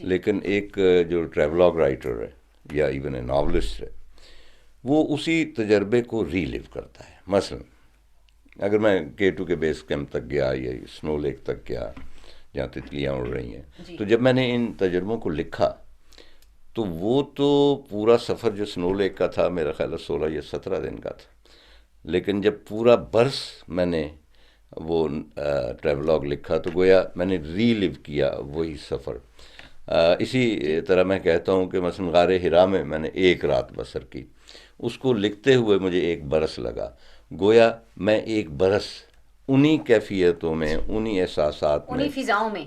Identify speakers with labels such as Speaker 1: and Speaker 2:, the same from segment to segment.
Speaker 1: لیکن ایک جو ٹریولاگ رائٹر ہے یا ایون اے ناولسٹ ہے وہ اسی تجربے کو ری لیو کرتا ہے. مثلا اگر میں K2 کے بیس کیمپ تک گیا یا سنو لیک تک گیا جہاں تتلیاں اڑ رہی ہیں, تو جب میں نے ان تجربوں کو لکھا تو وہ تو پورا سفر جو سنو لیک کا تھا میرا خیال ہے 16 یا 17 دن کا تھا, لیکن جب پورا برس میں نے وہ ٹریولاگ لکھا تو گویا میں نے ری لیو کیا وہی سفر. اسی طرح میں کہتا ہوں کہ مثلا غار حرا میں نے ایک رات بسر کی, اس کو لکھتے ہوئے مجھے ایک برس لگا, گویا میں ایک برس انہی کیفیتوں میں, انہی احساسات میں,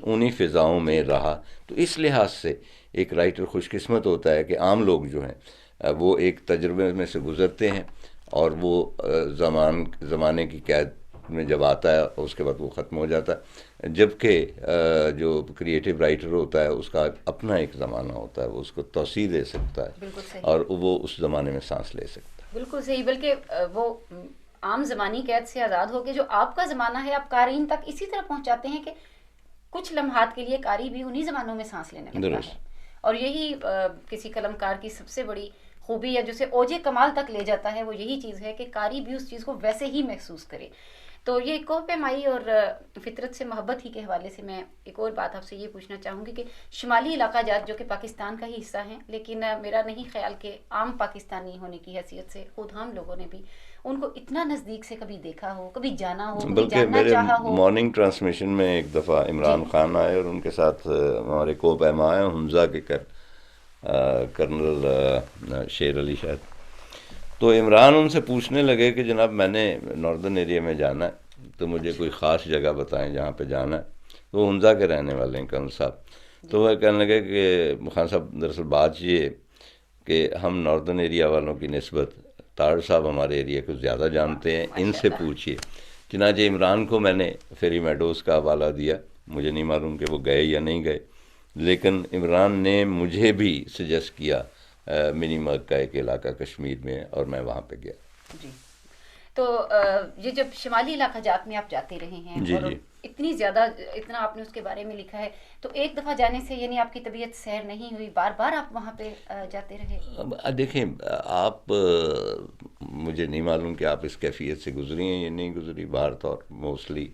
Speaker 1: انہی فضاؤں میں رہا. تو اس لحاظ سے ایک رائٹر خوش قسمت ہوتا ہے کہ عام لوگ جو ہیں وہ ایک تجربے میں سے گزرتے ہیں اور وہ زمانے کی قید میں جب آتا ہے اس کے بعد وہ ختم ہو جاتا ہے, جبکہ جو کریٹیو رائٹر ہوتا ہے اس کا اپنا ایک زمانہ ہوتا ہے, وہ اس کو توسیع دے سکتا ہے اور وہ اس زمانے میں سانس لے سکتا ہے.
Speaker 2: بالکل صحیح, بلکہ وہ عام زمانی قید سے آزاد ہو کے جو آپ کا زمانہ ہے آپ قارئین تک اسی طرح پہنچاتے ہیں کہ کچھ لمحات کے لیے قاری بھی انہی زمانوں میں سانس لینے لگتا ہے. اور یہی کسی قلمکار کی سب سے بڑی خوبی ہے جسے اوجے کمال تک لے جاتا ہے, وہ یہی چیز ہے کہ قاری بھی اس چیز کو ویسے ہی محسوس کرے. تو یہ کوہ پیمائی اور فطرت سے محبت ہی کے حوالے سے میں ایک اور بات آپ سے یہ پوچھنا چاہوں گی کہ شمالی علاقہ جات جو کہ پاکستان کا ہی حصہ ہیں, لیکن میرا نہیں خیال کہ عام پاکستانی ہونے کی حیثیت سے خود ہم لوگوں نے بھی ان کو اتنا نزدیک سے کبھی دیکھا ہو, کبھی جانا ہو, کبھی جاننا چاہا ہو.
Speaker 1: مارننگ ٹرانسمیشن میں ایک دفعہ عمران خان آئے اور ان کے ساتھ ہمارے کوہ پیما آئے حمزہ کے کرنل شیر علی شاید. تو عمران ان سے پوچھنے لگے کہ جناب میں نے ناردرن ایریا میں جانا ہے تو مجھے کوئی خاص جگہ بتائیں جہاں پہ جانا ہے. تو وہ حمزہ کے رہنے والے ہیں کرنل صاحب. تو وہ کہنے لگے کہ خان صاحب دراصل بات یہ کہ ہم ناردرن ایریا والوں کی نسبت تاڑ صاحب ہمارے ایریا کو زیادہ جانتے ہیں, ان سے پوچھیے. چنانچہ عمران کو میں نے فیری میڈوز کا حوالہ دیا, مجھے نہیں معلوم کہ وہ گئے یا نہیں گئے, لیکن عمران نے مجھے بھی سجیسٹ کیا منی مرگ کا ایک علاقہ کشمیر میں, اور میں وہاں پہ گیا.
Speaker 2: جی, تو یہ جب شمالی علاقہ جات میں آپ جاتے رہے ہیں اور اتنی زیادہ اتنا آپ نے اس کے بارے میں لکھا ہے, تو ایک دفعہ جانے سے یعنی آپ کی طبیعت سیر نہیں ہوئی, بار بار آپ وہاں پہ جاتے رہے؟
Speaker 1: دیکھیں آپ, مجھے نہیں معلوم کہ آپ اس کیفیت سے گزری ہیں یا نہیں گزری. باہر طور موسٹلی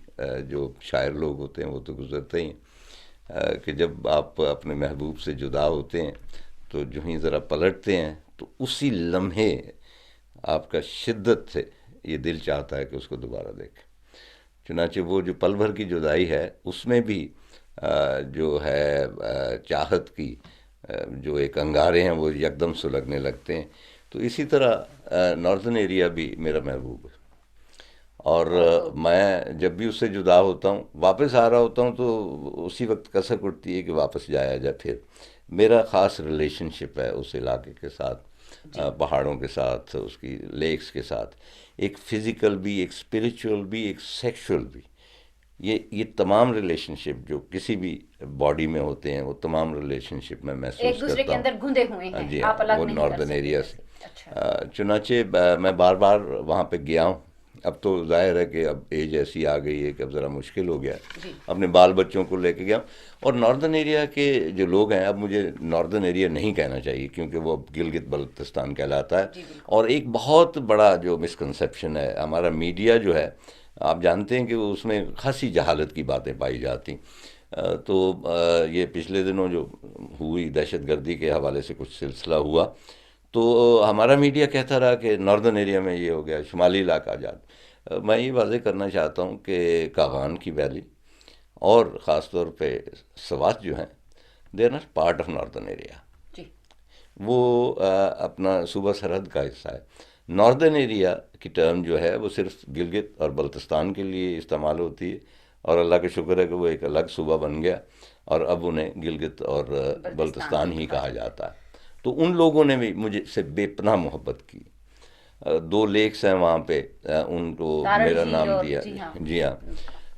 Speaker 1: جو شاعر لوگ ہوتے ہیں وہ تو گزرتے ہی ہیں کہ جب آپ اپنے محبوب سے جدا ہوتے ہیں تو جو ہی ذرا پلٹتے ہیں تو اسی لمحے آپ کا شدت سے یہ دل چاہتا ہے کہ اس کو دوبارہ دیکھیں. چنانچہ وہ جو پل بھر کی جدائی ہے اس میں بھی جو ہے چاہت کی جو ایک انگارے ہیں وہ یکدم سلگنے لگتے ہیں. تو اسی طرح ناردرن ایریا بھی میرا محبوب ہے, اور میں جب بھی اس سے جدا ہوتا ہوں واپس آ رہا ہوتا ہوں تو اسی وقت کسک اٹھتی ہے کہ واپس جایا جائے. پھر میرا خاص ریلیشن شپ ہے اس علاقے کے ساتھ, پہاڑوں کے ساتھ, اس کی لیکس کے ساتھ, ایک فزیکل بھی, ایک اسپریچول بھی, ایک سیکشول بھی. یہ تمام ریلیشن شپ جو کسی بھی باڈی میں ہوتے ہیں وہ تمام ریلیشن شپ میں محسوس کرتا ہوں.
Speaker 2: ایک دوسرے کے اندر گھندے ہوئے ہیں,
Speaker 1: جی
Speaker 2: آپ الگ
Speaker 1: وہ
Speaker 2: نہیں
Speaker 1: ناردرن
Speaker 2: کر
Speaker 1: ایریا
Speaker 2: سکتے.
Speaker 1: سے. چنانچہ میں بار بار وہاں پہ گیا ہوں. اب تو ظاہر ہے کہ اب ایج ایسی آ گئی ہے کہ اب ذرا مشکل ہو گیا ہے, اپنے بال بچوں کو لے کے گیا. اور ناردرن ایریا کے جو لوگ ہیں, اب مجھے ناردرن ایریا نہیں کہنا چاہیے کیونکہ وہ اب گلگت بلتستان کہلاتا ہے. اور ایک بہت بڑا جو مسکنسیپشن ہے, ہمارا میڈیا جو ہے آپ جانتے ہیں کہ اس میں خاصی جہالت کی باتیں پائی جاتی. تو یہ پچھلے دنوں جو ہوئی دہشت گردی کے حوالے سے کچھ سلسلہ ہوا تو ہمارا میڈیا کہتا رہا کہ ناردرن ایریا میں یہ ہو گیا, شمالی علاقہ جات. میں یہ واضح کرنا چاہتا ہوں کہ کاغان کی ویلی اور خاص طور پہ سوات جو ہیں they are not part of northern area. وہ اپنا صوبہ سرحد کا حصہ ہے. ناردرن ایریا کی ٹرم جو ہے وہ صرف گلگت اور بلتستان کے لیے استعمال ہوتی ہے, اور اللہ کا شکر ہے کہ وہ ایک الگ صوبہ بن گیا اور اب انہیں گلگت اور بلتستان ہی کہا جاتا ہے. تو ان لوگوں نے بھی مجھے سے بے پناہ محبت کی. 2 لیکس ہیں وہاں پہ, ان کو میرا نام دیا. جی ہاں.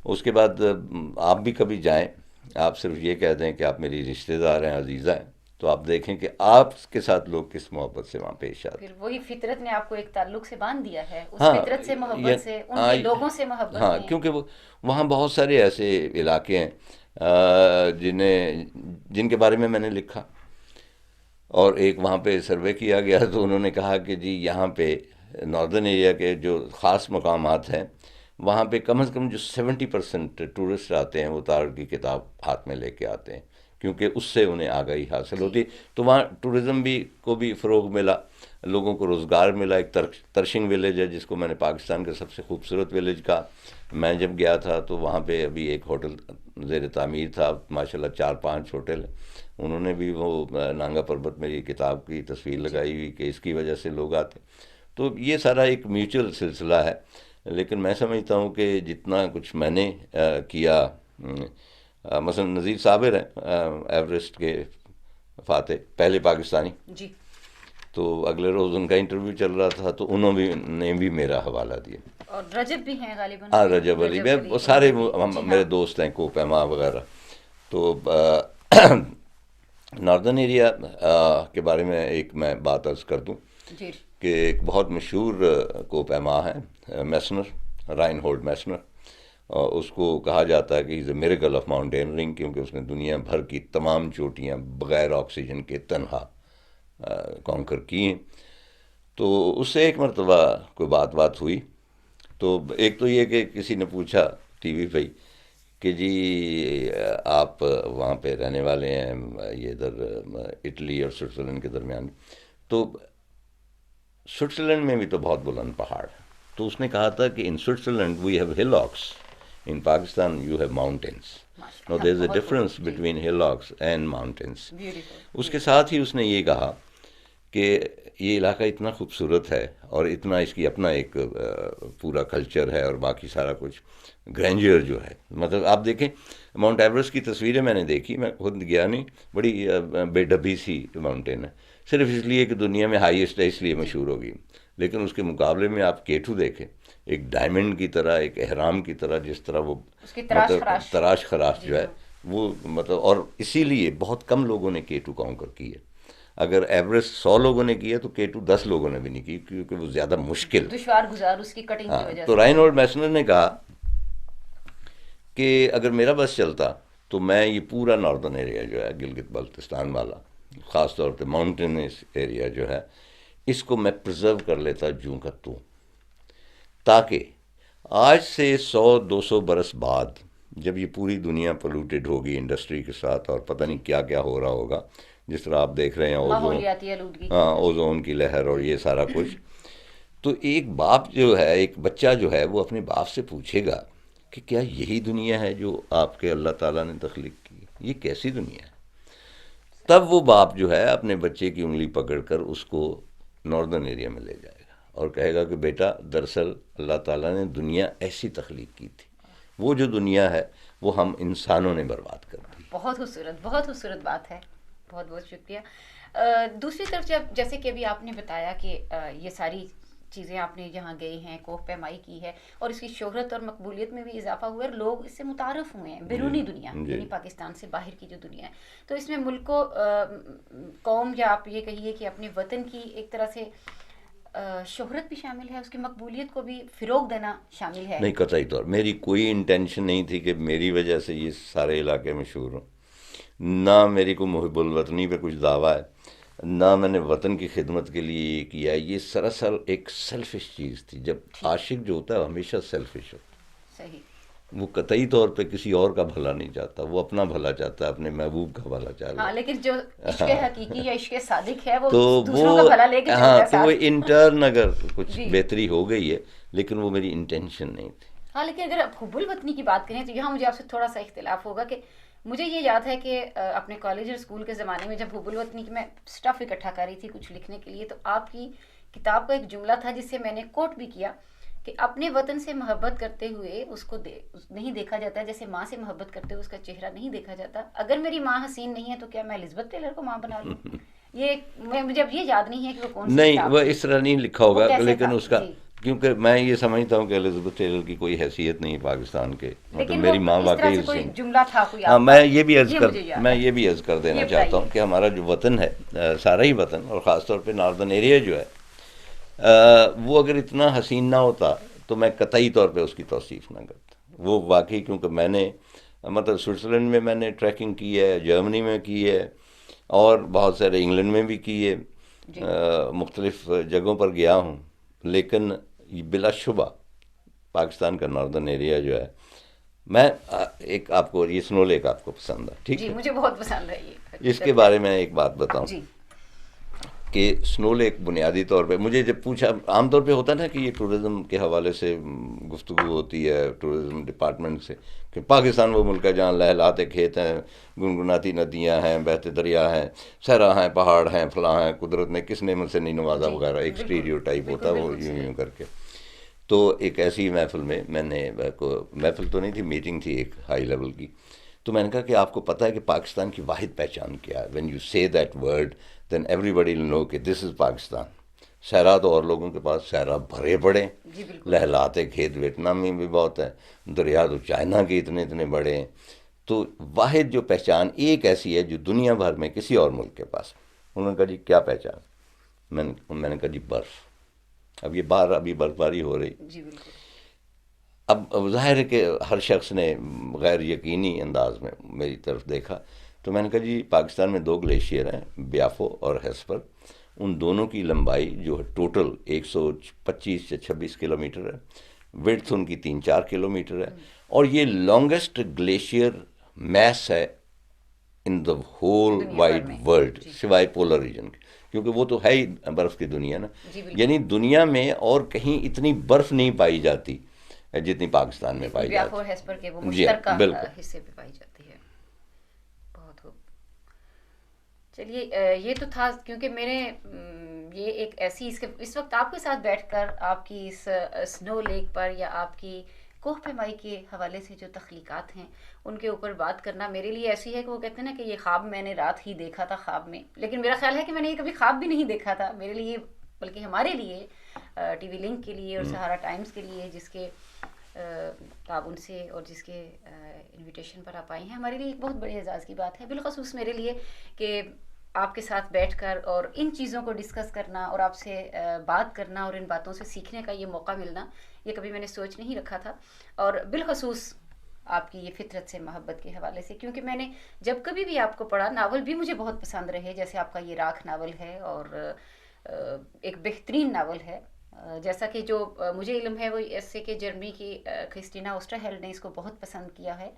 Speaker 1: اس کے بعد آپ بھی کبھی جائیں, آپ صرف یہ کہہ دیں کہ آپ میری رشتہ دار ہیں, عزیزہ ہیں, تو آپ دیکھیں کہ آپ کے ساتھ لوگ کس محبت سے وہاں پیش آتے ہیں.
Speaker 2: پھر وہی فطرت نے آپ کو ایک تعلق سے باندھ دیا ہے, اس فطرت سے محبت سے, ان کے لوگوں سے محبت.
Speaker 1: ہاں, کیونکہ وہاں بہت سارے ایسے علاقے ہیں جن کے بارے میں نے لکھا، اور ایک وہاں پہ سروے کیا گیا تو انہوں نے کہا کہ جی یہاں پہ ناردرن ایریا کے جو خاص مقامات ہیں وہاں پہ کم از کم جو 70% ٹورسٹ آتے ہیں وہ تار کی کتاب ہاتھ میں لے کے آتے ہیں، کیونکہ اس سے انہیں آگاہی حاصل ہوتی. تو وہاں ٹورزم کو بھی فروغ ملا، لوگوں کو روزگار ملا. ایک ترشنگ ولیج ہے جس کو میں نے پاکستان کا سب سے خوبصورت ولیج کہا. میں جب گیا تھا تو وہاں پہ ابھی ایک ہوٹل زیر تعمیر تھا، ماشاءاللہ 4-5 ہوٹل. انہوں نے بھی وہ نانگا پربت میری کتاب کی تصویر لگائی ہوئی کہ اس کی وجہ سے لوگ آتے. تو یہ سارا ایک میوچل سلسلہ ہے. لیکن میں سمجھتا ہوں کہ جتنا کچھ میں نے کیا، مثلا نذیر صابر ہیں ایوریسٹ کے فاتح، پہلے پاکستانی
Speaker 2: جی،
Speaker 1: تو اگلے روز ان کا انٹرویو چل رہا تھا تو انہوں نے بھی میرا حوالہ دیا.
Speaker 2: اور رجب بھی ہیں غالباً.
Speaker 1: ہاں رجب علی، میں وہ سارے میرے دوست ہیں، کو پیما وغیرہ. تو ناردرن ایریا کے بارے میں ایک میں بات عرض کر دوں
Speaker 2: جی،
Speaker 1: کہ ایک بہت مشہور کو پیما ہے میسنر، رائن ہولڈ میسنر. اس کو کہا جاتا ہے کہ از اے میریکل آف ماؤنٹینرنگ، کیونکہ اس نے دنیا بھر کی تمام چوٹیاں بغیر آکسیجن کے تنہا کانکر کی ہیں. تو اس سے ایک مرتبہ کوئی بات ہوئی. تو ایک تو یہ کہ کسی نے پوچھا ٹی وی پہ کہ جی آپ وہاں پہ رہنے والے ہیں، یہ ادھر اٹلی اور سوئٹزرلینڈ کے درمیان، تو سوئٹزرلینڈ میں بھی تو بہت بلند پہاڑ ہے. تو اس نے کہا تھا کہ in Switzerland we have hillocks, in Pakistan you have mountains. No there is a difference between hillocks and mountains. اس کے ساتھ ہی اس نے یہ کہا کہ یہ علاقہ اتنا خوبصورت ہے اور اتنا اس کی اپنا ایک پورا کلچر ہے اور باقی سارا کچھ گرینجر جو ہے. مطلب آپ دیکھیں ماؤنٹ ایوریسٹ کی تصویریں میں نے دیکھی، میں خود گیا نہیں، بڑی بے ڈبی سی ماؤنٹین ہے، صرف اس لیے کہ دنیا میں ہائیسٹ ہے اس لیے مشہور ہوگی. لیکن اس کے مقابلے میں آپ K2 دیکھیں، ایک ڈائمنڈ کی طرح، ایک احرام کی طرح، جس طرح وہ مطلب تراش خراش جو ہے وہ مطلب. اور اسی لیے بہت کم لوگوں نے K2 کانکر کی ہے. اگر ایوریسٹ 100 لوگوں نے کی ہے تو K2 10 لوگوں نے بھی نہیں کی، کیونکہ وہ زیادہ مشکل،
Speaker 2: دشوار گزار اس کی کٹنگ کی وجہ سے.
Speaker 1: تو رائن ہولڈ میسنر نے کہا کہ اگر میرا بس چلتا تو میں یہ پورا ناردرن ایریا جو ہے گلگت بلتستان والا، خاص طور پہ ماؤنٹینس ایریا جو ہے، اس کو میں پرزرو کر لیتا جوں کا توں، تاکہ آج سے 100-200 برس بعد جب یہ پوری دنیا پولوٹیڈ ہوگی انڈسٹری کے ساتھ اور پتہ نہیں کیا کیا ہو رہا ہوگا، جس طرح آپ دیکھ رہے ہیں اوزون کی لہر اور یہ سارا کچھ. تو ایک باپ جو ہے، ایک بچہ جو ہے، وہ اپنے باپ سے پوچھے گا کہ کیا یہی دنیا ہے جو آپ کے اللہ تعالیٰ نے تخلیق کی؟ یہ کیسی دنیا ہے؟ تب وہ باپ جو ہے اپنے بچے کی انگلی پکڑ کر اس کو ناردرن ایریا میں لے جائے گا اور کہے گا کہ بیٹا دراصل اللہ تعالیٰ نے دنیا ایسی تخلیق کی تھی، وہ جو دنیا ہے وہ ہم انسانوں نے برباد کر دی.
Speaker 2: بہت خوبصورت، بہت خوبصورت بات ہے، بہت بہت شکریہ. دوسری طرف جیسے کہ ابھی آپ نے بتایا کہ یہ ساری چیزیں آپ نے جہاں گئے ہیں، کوہ پیمائی کی ہے اور اس کی شہرت اور مقبولیت میں بھی اضافہ ہوا ہے، لوگ اس سے متعارف ہوئے ہیں، بیرونی دنیا یعنی پاکستان سے باہر کی جو دنیا ہے. تو اس میں ملک کو، قوم، یا آپ یہ کہیے کہ اپنے وطن کی ایک طرح سے شہرت بھی شامل ہے، اس کی مقبولیت کو بھی فروغ دینا شامل ہے.
Speaker 1: نہیں، قطعی طور میری کوئی انٹینشن نہیں تھی کہ میری وجہ سے یہ سارے علاقے مشہور ہوں. نہ میری کو محب الوطنی پہ کچھ دعویٰ ہے، نہ میں نے وطن کی خدمت کے لیے یہ کیا. یہ سراسر ایک سیلفش چیز تھی. جب عاشق جو ہوتا ہے وہ ہمیشہ سیلفش ہوتا ہے،
Speaker 2: صحیح،
Speaker 1: وہ قطعی طور پہ کسی اور کا بھلا نہیں چاہتا، وہ اپنا بھلا چاہتا ہے، اپنے محبوب کا بھلا چاہتا ہے.
Speaker 2: ہاں، لیکن جو عشق حقیقی یا عشق صادق ہے وہ
Speaker 1: تو
Speaker 2: دوسروں کا بھلا لے کے چلتا ہے.
Speaker 1: تو وہ انٹرن اگر کچھ بہتری ہو گئی ہے، لیکن وہ میری انٹینشن نہیں تھی.
Speaker 2: ہاں، لیکن اگر آپ حب الوطنی کی بات کریں تو یہاں مجھے آپ سے تھوڑا سا اختلاف ہوگا کہ مجھے یہ یاد ہے کہ اپنے کالج اور اسکول کے زمانے میں جب حب الوطنی کی میں سٹف اکٹھا کر رہی تھی کچھ لکھنے کے لیے، تو آپ کی کتاب کا ایک جملہ تھا جس سے میں نے کوٹ بھی کیا کہ اپنے وطن سے محبت کرتے ہوئے اس کو نہیں دیکھا جاتا جیسے ماں سے محبت کرتے ہوئے اس کا چہرہ نہیں دیکھا جاتا. اگر میری ماں حسین نہیں ہے تو کیا میں الزبتھ ٹیلر کو ماں بنا لوں؟ مجھے اب یہ یاد نہیں ہے کہ وہ کون سی
Speaker 1: نہیں، وہ اس طرح نہیں لکھا ہوگا، لیکن اس کا
Speaker 2: جی.
Speaker 1: کیونکہ میں یہ سمجھتا ہوں کہ الزبتھ ٹیلر کی کوئی حیثیت نہیں پاکستان کے، مطلب میری ماں واقعی
Speaker 2: کوئی جملہ تھا کوئی.
Speaker 1: ہاں، میں یہ بھی عرض کر دینا چاہتا ہوں کہ ہمارا جو وطن ہے، سارا ہی وطن، اور خاص طور پہ ناردرن ایریا جو ہے، وہ اگر اتنا حسین نہ ہوتا تو میں قطعی طور پہ اس کی توصیف نہ کرتا. وہ واقعی، کیونکہ میں نے مطلب سوئٹزرلینڈ میں میں نے ٹریکنگ کی ہے، جرمنی میں کی ہے، اور بہت سارے انگلینڈ میں بھی کی ہے، مختلف جگہوں پر گیا ہوں. لیکن بلا شبہ پاکستان کا ناردرن ایریا جو ہے، میں ایک آپ کو یہ سنو لیک آپ کو پسند ہے، ٹھیک ہے،
Speaker 2: مجھے بہت پسند ہے یہ.
Speaker 1: اس کے بارے میں ایک بات بتاؤں کہ سنو لیک بنیادی طور پہ مجھے جب پوچھا، عام طور پہ ہوتا ہے نا کہ یہ ٹورزم کے حوالے سے گفتگو ہوتی ہے ٹورزم ڈپارٹمنٹ سے، کہ پاکستان وہ ملک ہے جہاں لہلاتے کھیت ہیں، گنگناتی ندیاں ہیں، بہتے دریا ہیں، صحرا ہیں، پہاڑ ہیں، فلاں ہیں، قدرت نے کس نعمت سے نہیں نوازا وغیرہ، ایک اسٹیریو ٹائپ ہوتا ہے وہ یوں کر کے. تو ایک ایسی محفل میں میں نے، محفل تو نہیں تھی، میٹنگ تھی ایک ہائی لیول کی، تو میں نے کہا کہ آپ کو پتہ ہے کہ پاکستان کی واحد پہچان کیا ہے؟ وین یو سے دیٹ ورڈ دین ایوری بڈی ول نو کہ دس از پاکستان. صحرا تو اور لوگوں کے پاس صحرا بھرے پڑے، لہلاتے کھیت ویتنام میں بھی بہت ہے، دریا تو چائنا کے اتنے اتنے بڑے ہیں. تو واحد جو پہچان ایک ایسی ہے جو دنیا بھر میں کسی اور ملک کے پاس. انہوں نے کہا جی کیا پہچان؟ میں نے کہا جی برف. اب یہ باہر ابھی برف باری ہو رہی. اب ظاہر ہے کہ ہر شخص نے غیر یقینی انداز میں میری طرف دیکھا، تو میں نے کہا جی پاکستان میں 2 گلیشیئر ہیں، بیافو اور ہیسپر. ان دونوں کی لمبائی جو ہے ٹوٹل 125 یا 26 کلومیٹر ہے، وڈتھ ان کی 3-4 کلومیٹر ہے، اور یہ لانگسٹ گلیشیئر میس ہے ان دا ہول وائڈ ورلڈ سوائے پولر ریجن کے، کیونکہ وہ تو ہے ہی برف کی دنیا نا. یعنی دنیا میں اور کہیں اتنی برف نہیں پائی جاتی جتنی پاکستان میں پائی جاتی ہے.
Speaker 2: جی بالکل حصے پہ پائی جاتی ہے. بہت خوب. چلیے یہ تو تھا کیونکہ میرے یہ ایک ایسی اس وقت آپ کے ساتھ بیٹھ کر آپ کی اس سنو لیک پر یا آپ کی کوہ پیمائی کے حوالے سے جو تخلیقات ہیں ان کے اوپر بات کرنا میرے لیے ایسی ہے کہ وہ کہتے ہیں نا کہ یہ خواب میں نے رات ہی دیکھا تھا خواب میں، لیکن میرا خیال ہے کہ میں نے یہ کبھی خواب بھی نہیں دیکھا تھا میرے لیے، بلکہ ہمارے لیے ٹی وی لنک کے لیے اور سہارا ٹائمز کے لیے جس کے تعاون سے اور جس کے انویٹیشن پر آپ آئی ہیں، ہمارے لیے ایک بہت بڑے اعزاز کی بات ہے، بالخصوص میرے لیے کہ آپ کے ساتھ بیٹھ کر اور ان چیزوں کو ڈسکس کرنا اور آپ سے بات کرنا اور ان باتوں سے سیکھنے کا یہ موقع ملنا، یہ کبھی میں نے سوچ نہیں رکھا تھا. اور بالخصوص آپ کی یہ فطرت سے محبت کے حوالے سے، کیونکہ میں نے جب کبھی بھی آپ کو پڑھا، ناول بھی مجھے بہت پسند رہے، جیسے آپ کا یہ راکھ ناول ہے اور ایک بہترین ناول ہے، جیسا کہ جو مجھے علم ہے وہ ایسے کہ جرمنی کی کرسٹینا اوسٹرہیلڈ نے اس کو بہت پسند کیا ہے.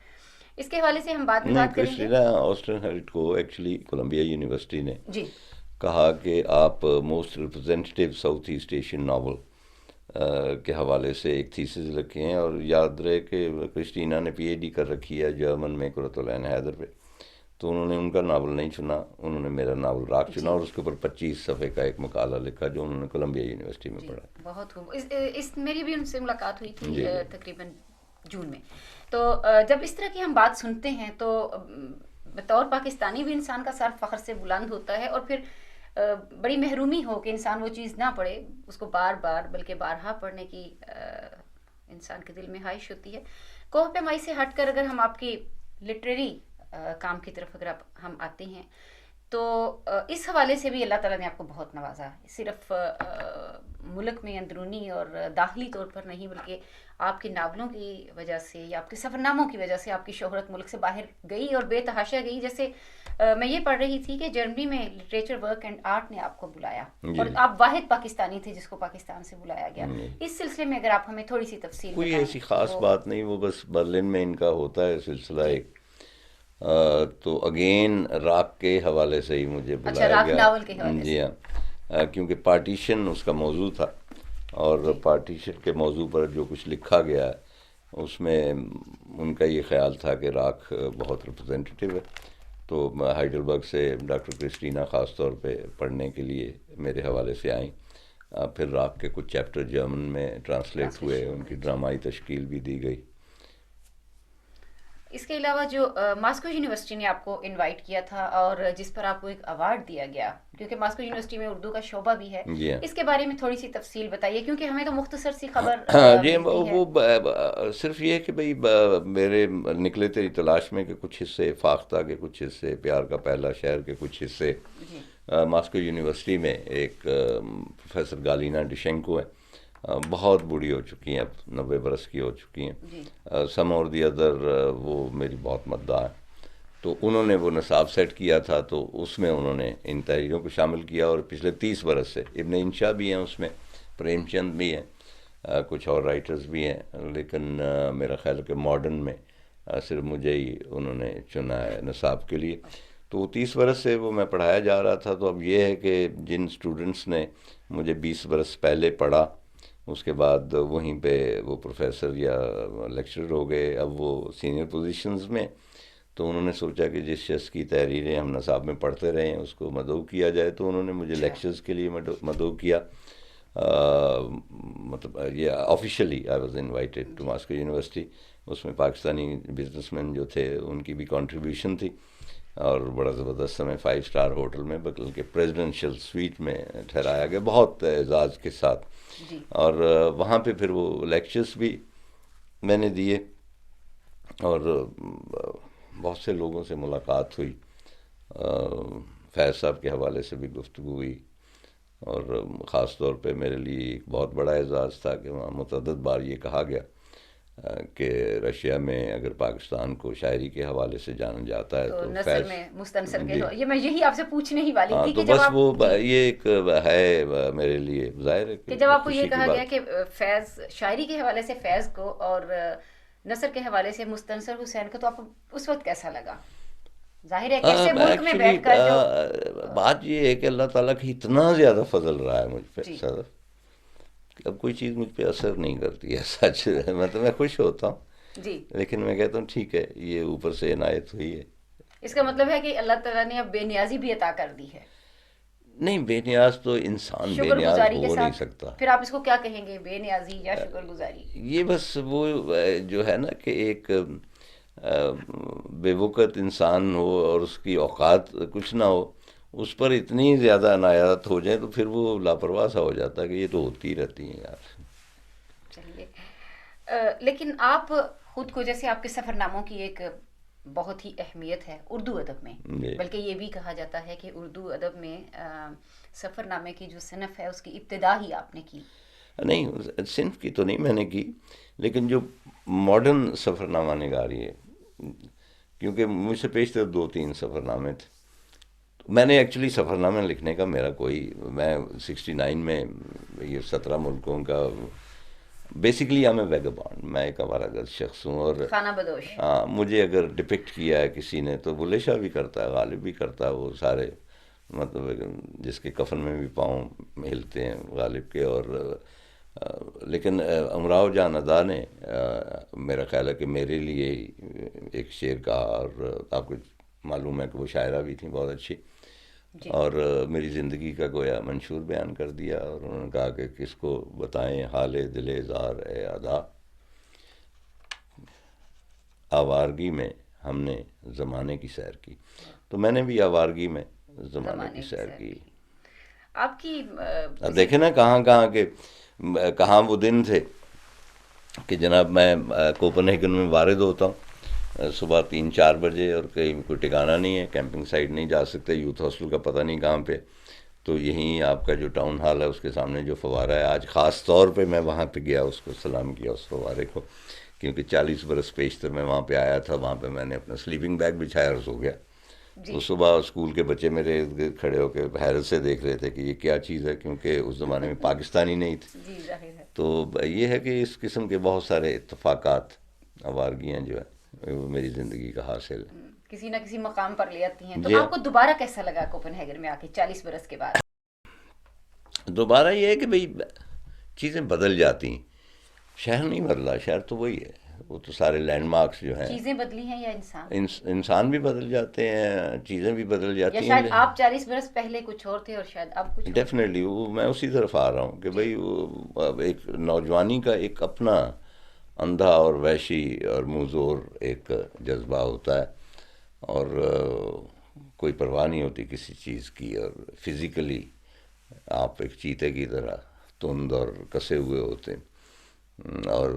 Speaker 2: اس کے حوالے سے ہم بعد میں بات کریں گے.
Speaker 1: کرسٹینا اوسٹرہیلڈ کو ایکچولی کولمبیا یونیورسٹی نے کہا کہ آپ most representative south East Asian novel کے حوالے سے ایک تھیسس رکھے ہیں، اور یاد رہے کہ کرسٹینا نے PhD کر رکھی ہے جرمن میں قرۃ العین حیدر پہ، تو انہوں نے ان کا ناول نہیں چنا، انہوں نے میرا ناول راکھ چنا، اور اس کے اوپر 25 صفحے کا ایک مقالہ لکھا جو انہوں نے کولمبیا یونیورسٹی میں پڑھا.
Speaker 2: بہت خوب. میری بھی ان سے ملاقات ہوئی تھی تقریباً جون میں. تو جب اس طرح کی ہم بات سنتے ہیں تو بطور پاکستانی بھی انسان کا سر فخر سے بلند ہوتا ہے، اور پھر بڑی محرومی ہو کہ انسان وہ چیز نہ پڑھے، اس کو بار بار بلکہ بارہا پڑھنے کی انسان کے دل میں خواہش ہوتی ہے. کوہ پیمائی سے ہٹ کر اگر ہم آپ کی لٹریری کام کی طرف اگر ہم آتے ہیں تو اس حوالے سے بھی اللہ تعالیٰ نے آپ کو بہت نوازا ہے، صرف ملک میں اندرونی اور داخلی طور پر نہیں، بلکہ آپ کے ناولوں کی وجہ سے یا آپ کے سفر ناموں کی وجہ سے آپ کی شہرت ملک سے باہر گئی اور بے تحاشا گئی. جیسے میں یہ پڑھ رہی تھی کہ جرمنی میں لٹریچر ورک اینڈ آرٹ نے آپ کو بلایا، اور آپ واحد پاکستانی تھے جس کو پاکستان سے بلایا گیا. اس سلسلے میں اگر آپ ہمیں تھوڑی سی تفصیل
Speaker 1: کوئی ایسی خاص بات نہیں، وہ بس برلن میں ان کا ہوتا ہے سلسلہ ایک، تو اگین راکھ کے حوالے سے ہی مجھے بلایا گیا. جی ہاں، کیونکہ پارٹیشن اس کا موضوع تھا، اور پارٹیشن کے موضوع پر جو کچھ لکھا گیا ہے اس میں ان کا یہ خیال تھا کہ راکھ بہت ریپرزینٹیو ہے. تو ہائیڈلبرگ سے ڈاکٹر کرسٹینا خاص طور پہ پڑھنے کے لیے میرے حوالے سے آئیں. پھر راکھ کے کچھ چیپٹر جرمن میں ٹرانسلیٹ ہوئے، ان کی ڈرامائی تشکیل بھی دی گئی.
Speaker 2: اس کے علاوہ جو ماسکو یونیورسٹی نے آپ کو انوائٹ کیا تھا اور جس پر آپ کو ایک ایوارڈ دیا گیا، کیونکہ ماسکو یونیورسٹی میں اردو کا شعبہ بھی ہے، اس کے بارے میں تھوڑی سی تفصیل بتائیے، کیونکہ ہمیں تو مختصر سی خبر
Speaker 1: جی وہ صرف یہ کہ بھئی میرے نکلے تیری تلاش میں کہ کچھ حصے فاختہ کے، کچھ حصے پیار کا پہلا شہر کے، کچھ حصے ماسکو یونیورسٹی میں ایک پروفیسر گالینا ڈیشینکو ہے بہت بوڑھی ہو چکی ہیں، اب 90 برس کی ہو چکی ہیں.
Speaker 2: جی
Speaker 1: سم اور دی ادر وہ میری بہت مداح ہیں. تو انہوں نے وہ نصاب سیٹ کیا تھا، تو اس میں انہوں نے ان تحریروں کو شامل کیا، اور پچھلے 30 برس سے ابن انشا بھی ہیں اس میں، پریم چند بھی ہیں، کچھ اور رائٹرز بھی ہیں، لیکن میرا خیال ہے کہ ماڈرن میں صرف مجھے ہی انہوں نے چنا ہے نصاب کے لیے. تو 30 برس سے وہ میں پڑھایا جا رہا تھا. تو اب یہ ہے کہ جن اسٹوڈنٹس نے مجھے 20 برس پہلے پڑھا، اس کے بعد وہیں پہ وہ پروفیسر یا لیکچرر ہو گئے، اب وہ سینئر پوزیشنز میں. تو انہوں نے سوچا کہ جس شخص کی تحریریں ہم نصاب میں پڑھتے رہے ہیں اس کو مدعو کیا جائے، تو انہوں نے مجھے لیکچرز کے لیے مدعو کیا. مطلب یہ officially I was invited to Moscow university. اس میں پاکستانی بزنس مین جو تھے ان کی بھی کنٹریبیوشن تھی، اور بڑا زبردست ہمیں 5 اسٹار ہوٹل میں، بلکہ پریزیڈنشیل سویٹ میں ٹھہرایا گیا بہت اعزاز کے ساتھ. اور وہاں پہ پھر وہ لیکچرز بھی میں نے دیے، اور بہت سے لوگوں سے ملاقات ہوئی. فیض صاحب کے حوالے سے بھی گفتگو ہوئی، اور خاص طور پہ میرے لیے ایک بہت بڑا اعزاز تھا کہ وہاں متعدد بار یہ کہا گیا کہ رشیا میں اگر پاکستان کو شاعری کے حوالے سے جانا جاتا ہے تو
Speaker 2: نثر میں مستنصر کے یہ میں یہی آپ سے پوچھنے ہی والی تھی
Speaker 1: تو
Speaker 2: کہ جب
Speaker 1: بس
Speaker 2: آپ
Speaker 1: وہ یہ ایک ہے میرے لیے ظاہر ہے
Speaker 2: کہ جب آپ کو یہ
Speaker 1: خوشی کی
Speaker 2: کہا گیا
Speaker 1: بات.
Speaker 2: کہ فیض شاعری کے حوالے سے فیض کو اور نثر کے حوالے سے مستنصر حسین کو، تو آپ کو اس وقت کیسا لگا؟ ظاہر ہے کیسے ملک میں
Speaker 1: ایکچولی
Speaker 2: بیٹھ کر جو
Speaker 1: بات یہ ہے کہ اللہ تعالیٰ کا اتنا زیادہ فضل رہا ہے مجھ پہ
Speaker 2: جی
Speaker 1: صدف، کہ اب کوئی چیز مجھ پہ اثر نہیں کرتی ہے. سچ مطلب میں خوش ہوتا ہوں،
Speaker 2: جی
Speaker 1: لیکن میں کہتا ہوں ٹھیک ہے، یہ اوپر سے عنایت ہوئی ہے.
Speaker 2: اس کا مطلب ہے کہ اللہ تعالیٰ نے اب بے نیازی بھی عطا کر دی ہے.
Speaker 1: نہیں، بے نیاز تو انسان بے
Speaker 2: شکر
Speaker 1: نیاز
Speaker 2: گزاری کے
Speaker 1: ہو نہیں
Speaker 2: ساتھ
Speaker 1: سکتا.
Speaker 2: پھر آپ اس کو کیا کہیں گے، بے نیازی یا شکر گزاری؟
Speaker 1: یہ بس وہ جو ہے نا کہ ایک بے وقت انسان ہو اور اس کی اوقات کچھ نہ ہو، اس پر اتنی زیادہ عنایات ہو جائیں تو پھر وہ لاپرواہ سا ہو جاتا ہے کہ یہ تو ہوتی رہتی ہیں یار.
Speaker 2: چلیے، لیکن آپ خود کو، جیسے آپ کے سفر ناموں کی ایک بہت ہی اہمیت ہے اردو ادب میں،
Speaker 1: جی.
Speaker 2: بلکہ یہ بھی کہا جاتا ہے کہ اردو ادب میں سفر نامے کی جو صنف ہے اس کی ابتدا ہی آپ نے کی.
Speaker 1: نہیں، صنف کی تو نہیں میں نے کی، لیکن جو ماڈرن سفر نامہ نگاری ہے، کیونکہ مجھ سے پیشتر 2-3 سفر نامے تھے. میں نے ایکچولی سفر نامہ لکھنے کا میرا میں 69 میں یہ 17 ملکوں کا بیسیکلی میں ویگابانڈ، میں ایک آوارہ شخص ہوں، اور
Speaker 2: خانہ بدوش.
Speaker 1: مجھے اگر ڈپکٹ کیا ہے کسی نے تو بلے شاہ بھی کرتا ہے، غالب بھی کرتا ہے، وہ سارے مطلب جس کے کفن میں بھی پاؤں ہلتے ہیں غالب کے. اور لیکن امراؤ جان ادا نے میرا خیال ہے کہ میرے لیے ایک شعر کہا، اور آپ کو معلوم ہے کہ وہ شاعرہ بھی تھیں بہت اچھی، اور میری زندگی کا گویا منشور بیان کر دیا. اور انہوں نے کہا کہ کس کو بتائیں حال دل زار اے ادا، آوارگی میں ہم نے زمانے کی سیر کی. تو میں نے بھی آوارگی میں زمانے کی سیر کی.
Speaker 2: آپ کی
Speaker 1: اب دیکھیں نا کہاں وہ دن تھے کہ جناب میں کوپن ہیگن میں وارد ہوتا ہوں صبح 3-4 بجے، اور کہیں کوئی ٹھکانا نہیں ہے، کیمپنگ سائٹ نہیں جا سکتے، یوتھ ہاسٹل کا پتہ نہیں کہاں پہ. تو یہیں آپ کا جو ٹاؤن ہال ہے اس کے سامنے جو فوارہ ہے، آج خاص طور پہ میں وہاں پہ گیا، اس کو سلام کیا اس فوارے کو، کیونکہ 40 برس پیشتر میں وہاں پہ آیا تھا. وہاں پہ میں نے اپنا سلیپنگ بیگ بچھایا اور سو گیا. تو صبح اسکول کے بچے میرے ارد گرد کھڑے ہو کے حیرت سے دیکھ رہے تھے کہ یہ کیا چیز ہے، کیونکہ اس زمانے میں پاکستانی نہیں تھے. تو یہ ہے کہ اس قسم کے بہت سارے اتفاقات، آوارگیاں جو ہے وہ میری زندگی کا حاصل
Speaker 2: کسی نہ کسی مقام پر لے آتی ہیں. تو آپ کو دوبارہ کیسا لگا کوپن ہیگن میں آ کے 40 برس کے بعد؟
Speaker 1: دوبارہ یہ ہے کہ بھئی چیزیں بدل جاتی ہیں، شہر نہیں بدلا، شہر تو وہی ہے، وہ تو سارے لینڈ مارکس جو ہیں.
Speaker 2: چیزیں بدلی ہیں یا
Speaker 1: انسان بھی بدل جاتے ہیں، چیزیں بھی بدل جاتی ہیں.
Speaker 2: یا شاید آپ 40 برس پہلے کچھ اور تھے اور شاید اب کچھ.
Speaker 1: ڈیفینیٹلی میں اسی طرف آ رہا ہوں کہ بھئی وہ ایک نوجوانی کا ایک اپنا اندھا اور وحشی اور منظور ایک جذبہ ہوتا ہے، اور کوئی پرواہ نہیں ہوتی کسی چیز کی، اور فزیکلی آپ ایک چیتے کی طرح تند اور کسے ہوئے ہوتے ہیں. اور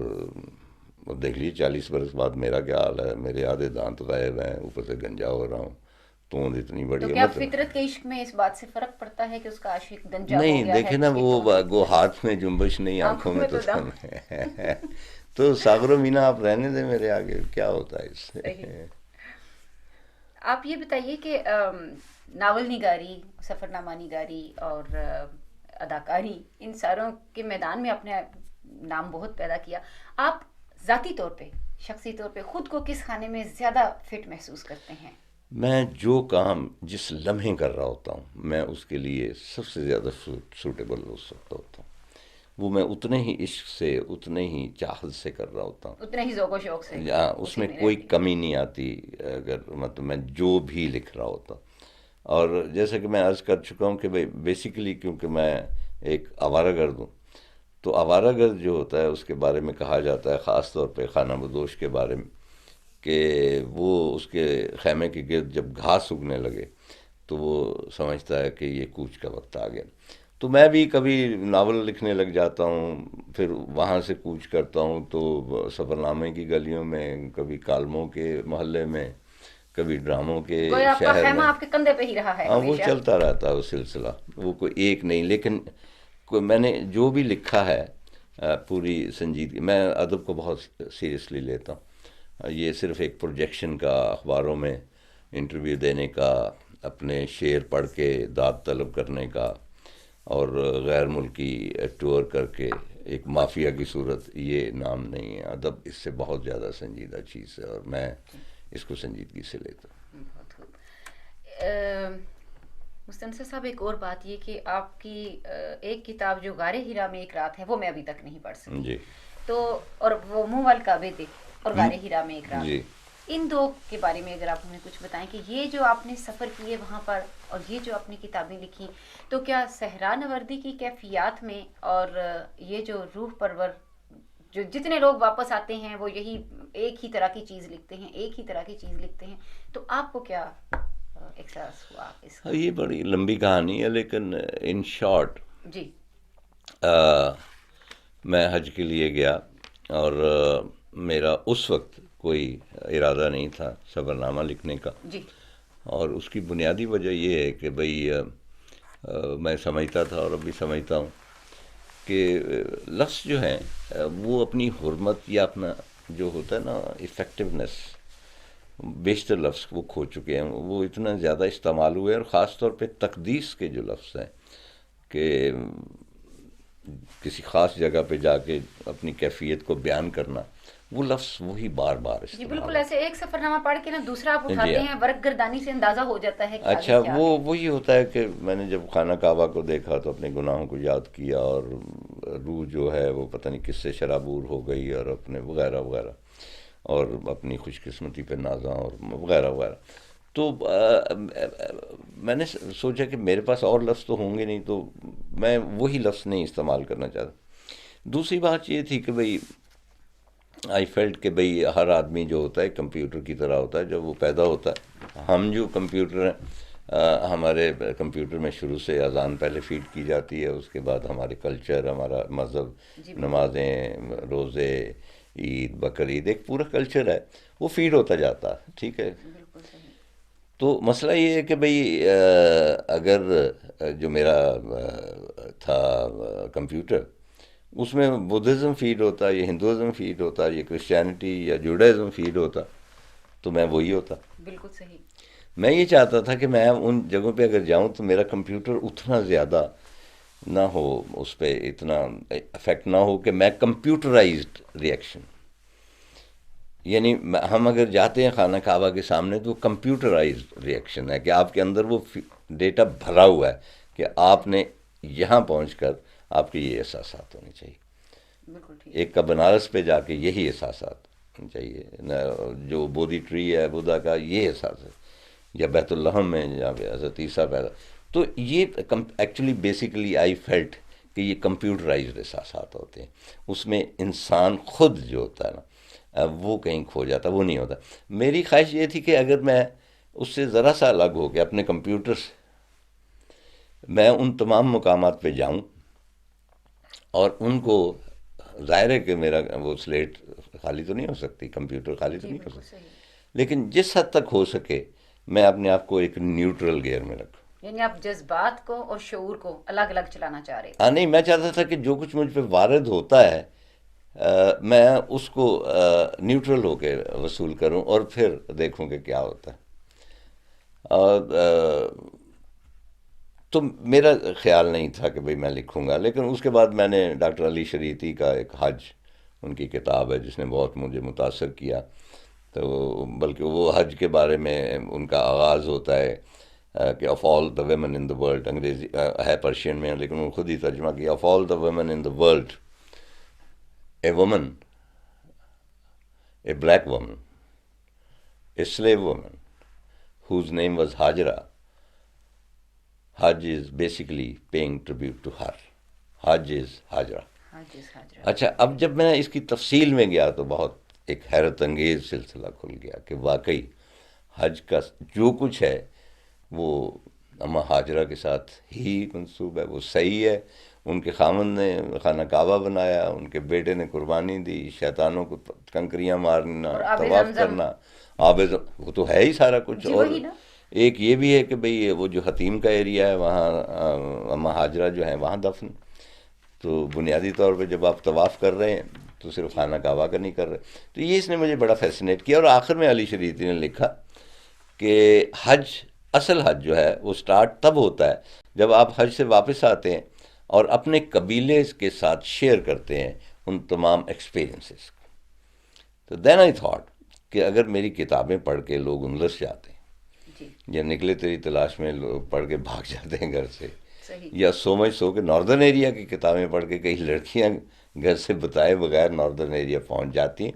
Speaker 1: دیکھ لیجیے 40 برس بعد میرا کیا حال ہے، میرے آدھے دانت غائب ہیں، اوپر سے گنجا ہو رہا ہوں. توند اتنی بڑی
Speaker 2: تو
Speaker 1: ہے
Speaker 2: کیا
Speaker 1: مطلب
Speaker 2: فطرت کے عشق میں اس بات سے فرق پڑتا ہے کہ اس کا عاشق دنجا ہو
Speaker 1: نہیں
Speaker 2: گیا ہے
Speaker 1: دیکھیں نا،
Speaker 2: اس کی
Speaker 1: وہ
Speaker 2: توند؟
Speaker 1: وہ ہاتھ میں جنبش نہیں، آنکھوں
Speaker 2: آنکھوں
Speaker 1: میں
Speaker 2: میں
Speaker 1: تو
Speaker 2: تو دم.
Speaker 1: دم ہے تو ساغر و مینا آپ رہنے دیں میرے آگے، کیا ہوتا ہے اس
Speaker 2: صحیح.
Speaker 1: سے؟
Speaker 2: آپ یہ بتائیے کہ ناول نگاری، سفر نامہ نگاری اور اداکاری، ان ساروں کے میدان میں اپنے نام بہت پیدا کیا. آپ ذاتی طور پہ، شخصی طور پہ خود کو کس خانے میں زیادہ فٹ محسوس کرتے ہیں؟
Speaker 1: میں جو کام جس لمحے کر رہا ہوتا ہوں، میں اس کے لیے سب سے زیادہ سوٹیبل ہو سکتا ہوتا ہوں. وہ میں اتنے ہی عشق سے، اتنے ہی چاہت سے کر رہا ہوتا ہوں.
Speaker 2: اتنے ہی ذوق و شوق سے
Speaker 1: اس
Speaker 2: اسی
Speaker 1: میں
Speaker 2: میں
Speaker 1: کوئی
Speaker 2: رہتی.
Speaker 1: کمی نہیں آتی، اگر مطلب میں جو بھی لکھ رہا ہوتا. اور جیسا کہ میں عرض کر چکا ہوں کہ بھائی بیسیکلی کیونکہ میں ایک آوارہ گرد ہوں، تو آوارہ گرد جو ہوتا ہے اس کے بارے میں کہا جاتا ہے، خاص طور پہ خانہ بدوش کے بارے میں، کہ وہ اس کے خیمے کے گرد جب گھاس اگنے لگے تو وہ سمجھتا ہے کہ یہ کوچ کا وقت آ گیا. تو میں بھی کبھی ناول لکھنے لگ جاتا ہوں، پھر وہاں سے کوچ کرتا ہوں تو سفر نامے کی گلیوں میں، کبھی کالموں کے محلے میں، کبھی ڈراموں کے
Speaker 2: گویا آپ کا
Speaker 1: شہر
Speaker 2: خیمہ
Speaker 1: میں.
Speaker 2: آپ کے کندھے پہ ہی رہا ہے
Speaker 1: ہاں وہ
Speaker 2: ہمیشہ.
Speaker 1: چلتا رہتا ہے وہ سلسلہ، وہ کوئی ایک نہیں. لیکن میں نے جو بھی لکھا ہے پوری سنجیدگی، میں ادب کو بہت سیریسلی لیتا ہوں. یہ صرف ایک پروجیکشن کا، اخباروں میں انٹرویو دینے کا، اپنے شعر پڑھ کے داد طلب کرنے کا، اور غیر ملکی ٹور کر کے ایک مافیا کی صورت، یہ نام نہیں ہے. ادب اس سے بہت زیادہ سنجیدہ چیز ہے، اور میں اس کو سنجیدگی سے لیتا ہوں.
Speaker 2: بہت خوب. مستنصر صاحب، ایک اور بات یہ کہ آپ کی ایک کتاب جو غار ہیرا میں ایک رات ہے، وہ میں ابھی تک نہیں پڑھ سکی.
Speaker 1: جی
Speaker 2: تو اور وہ منہ والکعبے تھے اور غار ہیرا میں ایک رات،
Speaker 1: جی.
Speaker 2: ان دو کے بارے میں اگر آپ ہمیں کچھ بتائیں کہ یہ جو آپ نے سفر کیے وہاں پر اور یہ جو آپ نے کتابیں لکھی، تو کیا صحرا نوردی کی کیفیات میں اور یہ جو روح پرور جو جتنے لوگ واپس آتے ہیں وہ یہی ایک ہی طرح کی چیز لکھتے ہیں، ایک ہی طرح کی چیز لکھتے ہیں، تو آپ کو کیا احساس ہوا اس کا؟
Speaker 1: یہ بڑی لمبی کہانی ہے، لیکن ان شارٹ
Speaker 2: جی.
Speaker 1: میں حج کے لیے گیا، اور میرا اس وقت کوئی ارادہ نہیں تھا سفر نامہ لکھنے کا.
Speaker 2: جی.
Speaker 1: اور اس کی بنیادی وجہ یہ ہے کہ بھئی میں سمجھتا تھا، اور اب بھی سمجھتا ہوں، کہ لفظ جو ہیں وہ اپنی حرمت یا اپنا جو ہوتا ہے نا افیکٹونیس، بیشتر لفظ وہ کھو چکے ہیں. وہ اتنا زیادہ استعمال ہوئے، اور خاص طور پہ تقدیس کے جو لفظ ہیں، کہ کسی خاص جگہ پہ جا کے اپنی کیفیت کو بیان کرنا، وہ لفظ وہی بار بار
Speaker 2: جی
Speaker 1: استعمال
Speaker 2: بالکل
Speaker 1: ہے.
Speaker 2: ایسے ایک سفر نامہ پڑھ کے نا دوسرا آپ
Speaker 1: جی
Speaker 2: اٹھاتے
Speaker 1: ہاں.
Speaker 2: ہیں، ورق گردانی سے اندازہ ہو جاتا ہے کہ آگے
Speaker 1: اچھا،
Speaker 2: کیا
Speaker 1: وہ
Speaker 2: ہے.
Speaker 1: وہی ہوتا ہے کہ میں نے جب خانہ کعبہ کو دیکھا تو اپنے گناہوں کو یاد کیا، اور روح جو ہے وہ پتہ نہیں کس سے شرابور ہو گئی، اور اپنے وغیرہ وغیرہ، اور اپنی خوش قسمتی پہ نازاں، اور وغیرہ وغیرہ. تو میں نے سوچا کہ میرے پاس اور لفظ تو ہوں گے نہیں، تو میں وہی لفظ نہیں استعمال کرنا چاہتا. دوسری بات یہ تھی کہ بھئی آئی فیلٹ کہ بھئی ہر آدمی جو ہوتا ہے کمپیوٹر کی طرح ہوتا ہے. جب وہ پیدا ہوتا ہے، ہم جو کمپیوٹر ہیں، ہمارے کمپیوٹر میں شروع سے اذان پہلے فیڈ کی جاتی ہے، اس کے بعد ہمارے کلچر، ہمارا مذہب،
Speaker 2: جی بالکل.
Speaker 1: نمازیں، روزے، عید، بقرعید، ایک پورا کلچر ہے، وہ فیڈ ہوتا جاتا ہے. ٹھیک ہے.
Speaker 2: بالکل صحیح.
Speaker 1: تو مسئلہ یہ ہے کہ بھئی اگر جو میرا تھا کمپیوٹر، اس میں بدھزم فیڈ ہوتا، یہ ہندوازم فیڈ ہوتا، یہ کرسچینٹی یا جوڈائزم فیڈ ہوتا، تو میں وہی ہوتا.
Speaker 2: بالکل صحیح.
Speaker 1: میں یہ چاہتا تھا کہ میں ان جگہوں پہ اگر جاؤں تو میرا کمپیوٹر اتنا زیادہ نہ ہو، اس پہ اتنا افیکٹ نہ ہو کہ میں کمپیوٹرائزڈ ریئیکشن، یعنی ہم اگر جاتے ہیں خانہ کعبہ کے سامنے تو وہ کمپیوٹرائزڈ ریئیکشن ہے، کہ آپ کے اندر وہ ڈیٹا بھرا ہوا ہے کہ آپ نے یہاں پہنچ کر آپ کے یہ احساسات ہونے چاہیے.
Speaker 2: بالکل ٹھیک.
Speaker 1: ایک کا بنارس پہ جا کے یہی احساسات ہونے چاہیے، جو بودھی ٹری ہے بدھا کا، یہ احساس ہے، یا بیت الحم میں جہاں پہ حضرت عیسیٰ پیدا. تو یہ ایکچولی بیسیکلی آئی فیلٹ کہ یہ کمپیوٹرائزڈ احساسات ہوتے ہیں. اس میں انسان خود جو ہوتا ہے نا وہ کہیں کھو جاتا، وہ نہیں ہوتا. میری خواہش یہ تھی کہ اگر میں اس سے ذرا سا الگ ہو کے اپنے کمپیوٹر سے میں ان تمام مقامات پہ جاؤں، اور ان کو، ظاہر ہے کہ میرا وہ سلیٹ خالی تو نہیں ہو سکتی، کمپیوٹر خالی تو
Speaker 2: جی
Speaker 1: نہیں ہو
Speaker 2: بالکل
Speaker 1: سکتی،
Speaker 2: صحیح.
Speaker 1: لیکن جس حد تک ہو سکے میں اپنے آپ کو ایک نیوٹرل گیئر میں رکھوں.
Speaker 2: یعنی آپ جذبات کو اور شعور کو الگ الگ چلانا چاہ رہے
Speaker 1: ہاں نہیں، میں چاہتا تھا کہ جو کچھ مجھ پہ وارد ہوتا ہے میں اس کو نیوٹرل ہو کے وصول کروں اور پھر دیکھوں کہ کیا ہوتا ہے. اور تو میرا خیال نہیں تھا کہ بھئی میں لکھوں گا، لیکن اس کے بعد میں نے ڈاکٹر علی شریعتی کا ایک حج، ان کی کتاب ہے جس نے بہت مجھے متاثر کیا. تو بلکہ وہ حج کے بارے میں ان کا آغاز ہوتا ہے کہ of all the women in the world, انگریزی ہے پرشین میں لیکن انہوں نے خود ہی ترجمہ کیا، of all the women in the world a woman, a black woman, a slave woman whose name was Hajra. Hajj is basically paying tribute to her. Hajj is Hajra.
Speaker 2: حاجز حاجرہ.
Speaker 1: اچھا، اب جب میں اس کی تفصیل میں گیا تو بہت ایک حیرت انگیز سلسلہ کھل گیا کہ واقعی حج کا جو کچھ ہے وہ اماں ہاجرہ کے ساتھ ہی منسوب ہے، وہ صحیح ہے. ان کے خامند نے خانہ کعبہ بنایا، ان کے بیٹے نے قربانی دی، شیطانوں کو کنکریاں مارنا،
Speaker 2: اور آب
Speaker 1: طواف
Speaker 2: زمزم.
Speaker 1: کرنا، وہ تو ہے ہی سارا کچھ.
Speaker 2: جی
Speaker 1: اور
Speaker 2: وہی نا.
Speaker 1: ایک یہ بھی ہے کہ بھئی وہ جو حتیم کا ایریا ہے وہاں اماں ہاجرہ جو ہیں وہاں دفن. تو بنیادی طور پہ جب آپ طواف کر رہے ہیں تو صرف خانہ کعبہ کا نہیں کر رہے. تو یہ اس نے مجھے بڑا فیسنیٹ کیا. اور آخر میں علی شریعتی نے لکھا کہ حج، اصل حج جو ہے وہ سٹارٹ تب ہوتا ہے جب آپ حج سے واپس آتے ہیں اور اپنے قبیلے کے ساتھ شیئر کرتے ہیں ان تمام ایکسپیرینسز کو. تو دین آئی تھاٹ کہ اگر میری کتابیں پڑھ کے لوگ اندلس جاتے ہیں، یا نکلے تیری تلاش میں لوگ پڑھ کے بھاگ جاتے ہیں گھر سے، یا سو مچ سو کہ ناردرن ایریا کی کتابیں پڑھ کے کئی لڑکیاں گھر سے بتائے بغیر ناردرن ایریا پہنچ جاتی ہیں،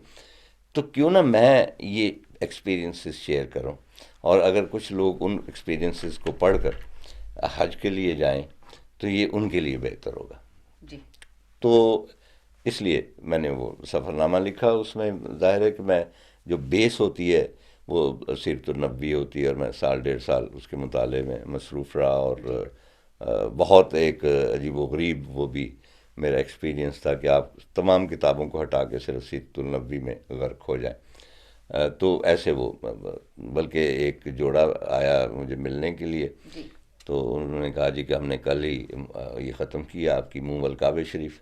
Speaker 1: تو کیوں نہ میں یہ ایکسپیرینسز شیئر کروں. اور اگر کچھ لوگ ان ایکسپیرینسز کو پڑھ کر حج کے لیے جائیں تو یہ ان کے لیے بہتر ہوگا.
Speaker 2: جی.
Speaker 1: تو اس لیے میں نے وہ سفر نامہ لکھا. اس میں ظاہر ہے کہ میں جو بیس ہوتی ہے وہ سیرت النبوی ہوتی ہے، اور میں سال ڈیڑھ سال اس کے مطالعے میں مصروف رہا. اور بہت ایک عجیب و غریب وہ بھی میرا ایکسپیرینس تھا کہ آپ تمام کتابوں کو ہٹا کے صرف سیرت النبوی میں غرق ہو جائیں. تو ایسے وہ، بلکہ ایک جوڑا آیا مجھے ملنے کے لیے، تو انہوں نے کہا جی کہ ہم نے کل ہی یہ ختم کیا آپ کی منہ والکعبہ شریف،